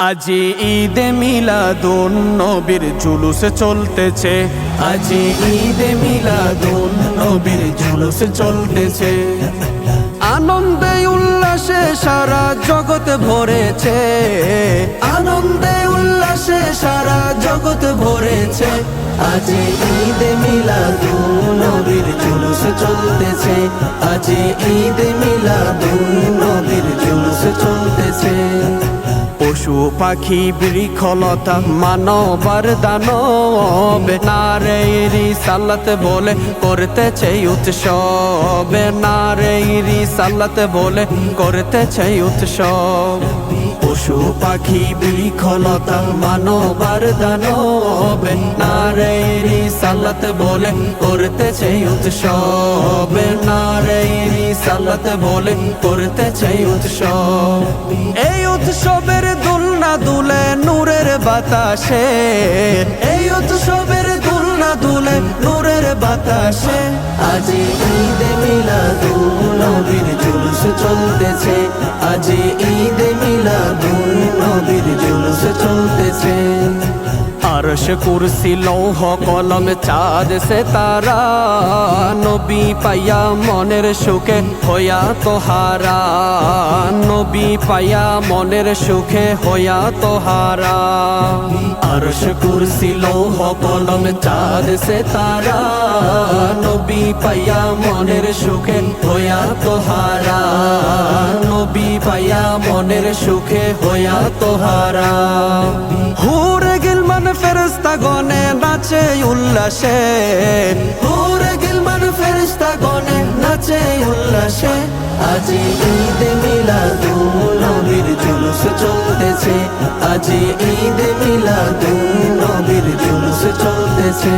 আজি ঈদে মিলাদুন নবীর জুলুস চলতেছে, আজি ঈদে মিলাদুন নবীর জুলুস চলতেছে। আনন্দে উল্লাসে সারা জগৎ ভরেছে, আনন্দে উল্লাসে সারা জগৎ ভরেছে। আজি ঈদে মিলাদুন নবীর জুলুস চলতেছে, আজি ঈদে মিলাদুন নবীর জুলুস চলতেছে। পশু পাখি বৃক্ষলতা মানবার দানব নারে রিসালাত বলে করতেছে উৎসব, নারে রিসালাত বলে করতেছে উৎসব। পশু পাখি বৃক্ষলতা মানবার দানব নারে রিসালাত বলে করতেছে উৎসব, নারে রিসালাত বলে করতেছে উৎসব। এই উৎসবের দুলনা দুলে নূরের বাতাসে, এই উৎসবের দুলনা দুলে নূরের বাতাসে। আজি ঈদে মিলাদুন নবীর জুলুস চলতেছে, আজি ঈদে মিলাদুন নবীর জুলুস চলতেছে। আরশ কুরসি লৌহ কলম চাঁদ সে তারা নবী পাইয়া মনের সুখে হইয়া তোহারা, নবী পাইয়া মনের সুখে হইয়া তোহারা। আরশ কুরসি লৌহ কলম চাঁদ সে তারা নবী পাইয়া মনের সুখে হইয়া তোহারা, নবী পাইয়া মনের সুখে হইয়া তোহারা। হুরে গিলমান ফেরেশতা গনে নাচে উল্লাসে, হুরে গিলমান ফেরেশতা গনে নাচে উল্লাসে। আজি ঈদে মিলাদুন নবীর জুলুস চলতেছে, আজি ঈদে মিলাদুন নবীর জুলুস চলতেছে।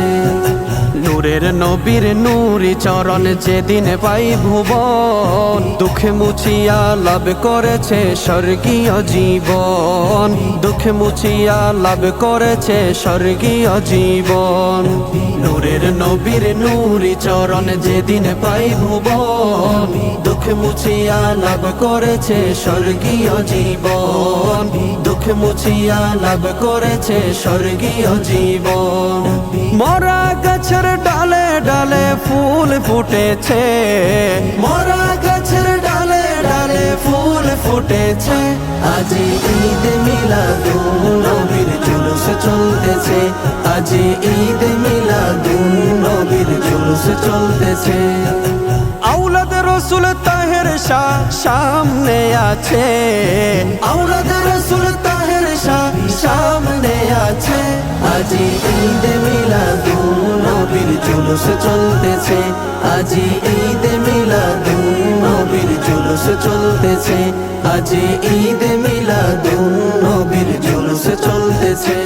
নূরের নবীর নূরি চরণ যেদিন পাই ভুবন, দুঃখে মুছিয়া লাভ করেছে স্বর্গীয় জীবন, দুঃখে মুছিয়া লাভ করেছে স্বর্গীয় জীবন। নূরের নবীর নূরি চরণ যেদিন পাই ভুবন, দুঃখ মুছিয়া লাভ করেছে স্বর্গীয় জীবন, দুঃখ মুছিয়া লাভ করেছে স্বর্গীয় জীবন। মরা গাছের ডালে ডালে ফুল ফুটেছে, মরা গাছের ডালে ডালে ফুল ফুটেছে। আজি ঈদে মিলাদুন নবীর জুলুস চলতেছে, আজি ঈদে মিলাদুন নবীর জুলুস চলতেছে। আওলাদ রসুল তাহের শাহ সামনে আছে, আওলাদ রসুল তাহের শাহ সামনে আছে। আজি ঈদে মিলাদুন নবীর জুলুস চলতেছে, আজি ঈদে মিলাদুন নবীর জুলুস চলতেছে, আজি ঈদে মিলাদুন নবীর জুলুস চলতেছে।